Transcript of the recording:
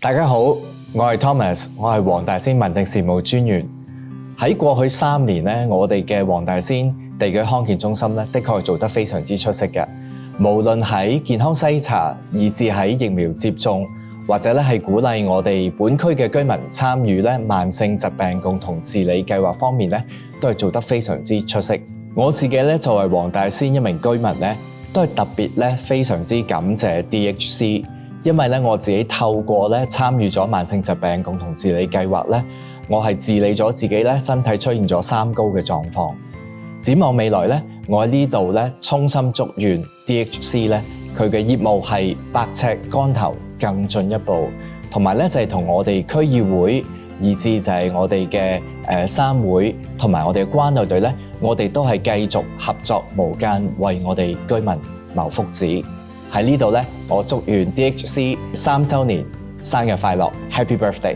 大家好，我係 Thomas， 我係黃大仙民政事務專員。喺過去3年咧，我哋嘅黃大仙地區康健中心咧，的確係做得非常之出色嘅。無論喺健康篩查，以至喺疫苗接種，或者咧係鼓勵我哋本區嘅居民參與咧慢性疾病共同治理計劃方面咧，都係做得非常之出色。我自己咧作為黃大仙一名居民咧，都係特別咧非常之感謝 DHC。因為咧我自己透過咧參與咗慢性疾病共同治理計劃咧，我係治理咗自己咧身體出現咗3高嘅狀況。展望未來咧，我喺呢度咧衷心祝願 DHC 咧佢嘅業務係百尺竿頭更進一步，同埋咧就係同我哋區議會，以至就係我哋嘅3會同埋我哋嘅關愛隊咧，我哋都係繼續合作無間，為我哋居民謀福祉。喺呢度咧，我祝願 DHC 3週年生日快樂 ，Happy Birthday！